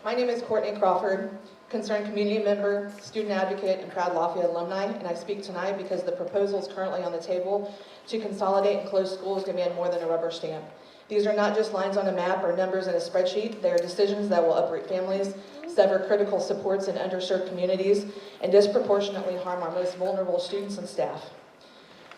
My name is Courtney Crawford, concerned community member, student advocate, and proud Lafayette alumni, and I speak tonight because the proposals currently on the table to consolidate and close schools demand more than a rubber stamp. These are not just lines on a map or numbers in a spreadsheet. They are decisions that will uproot families, sever critical supports in underserved communities, and disproportionately harm our most vulnerable students and staff.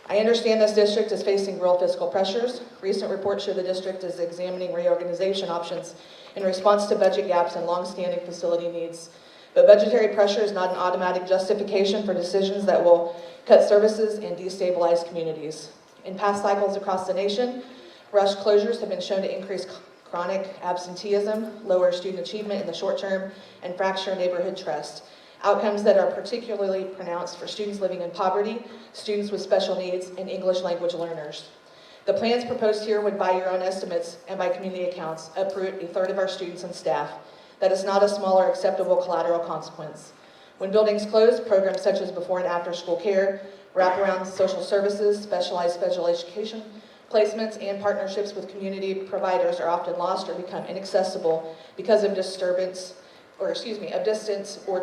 I understand this district is facing real fiscal pressures. Recent reports show the district is examining reorganization options in response to budget gaps and long-standing facility needs. But budgetary pressure is not an automatic justification for decisions that will cut services and destabilize communities. In past cycles across the nation, rush closures have been shown to increase chronic absenteeism, lower student achievement in the short term, and fracture neighborhood trust. Outcomes that are particularly pronounced for students living in poverty, students with special needs, and English language learners. The plans proposed here would, by your own estimates and by community accounts, uproot a third of our students and staff. That is not a small or acceptable collateral consequence. When buildings close, programs such as before and after school care, wraparound social services, specialized special education placements, and partnerships with community providers are often lost or become inaccessible because of distance or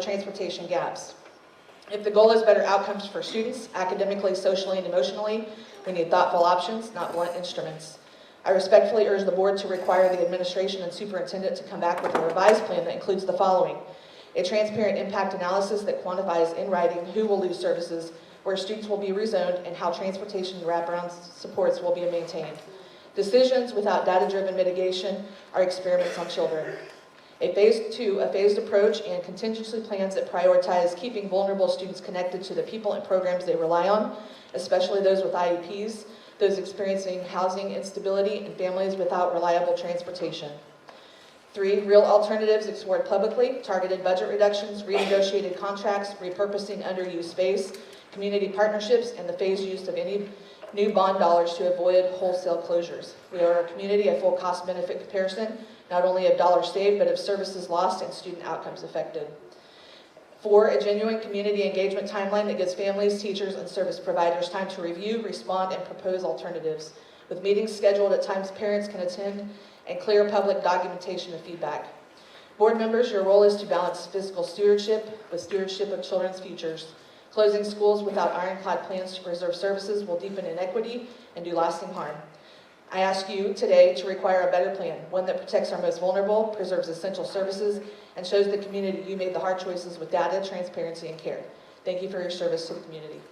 transportation gaps. If the goal is better outcomes for students, academically, socially, and emotionally, we need thoughtful options, not blunt instruments. I respectfully urge the board to require the administration and superintendent to come back with a revised plan that includes the following: a transparent impact analysis that quantifies in writing who will lose services, where students will be rezoned, and how transportation and wraparound supports will be maintained. Decisions without data-driven mitigation are experiments on children. A phased approach and contingency plans that prioritize keeping vulnerable students connected to the people and programs they rely on, especially those with IEPs, those experiencing housing instability, and families without reliable transportation. 3, real alternatives explored publicly, targeted budget reductions, renegotiated contracts, repurposing underused space, community partnerships, and the phased use of any new bond dollars to avoid wholesale closures. We owe our community a full cost-benefit comparison, not only of dollars saved, but of services lost and student outcomes affected. 4, a genuine community engagement timeline that gives families, teachers, and service providers time to review, respond, and propose alternatives, with meetings scheduled at times parents can attend and clear public documentation of feedback. Board members, your role is to balance fiscal stewardship with stewardship of children's futures. Closing schools without ironclad plans to preserve services will deepen inequity and do lasting harm. I ask you today to require a better plan, one that protects our most vulnerable, preserves essential services, and shows the community you made the hard choices with data, transparency, and care. Thank you for your service to the community.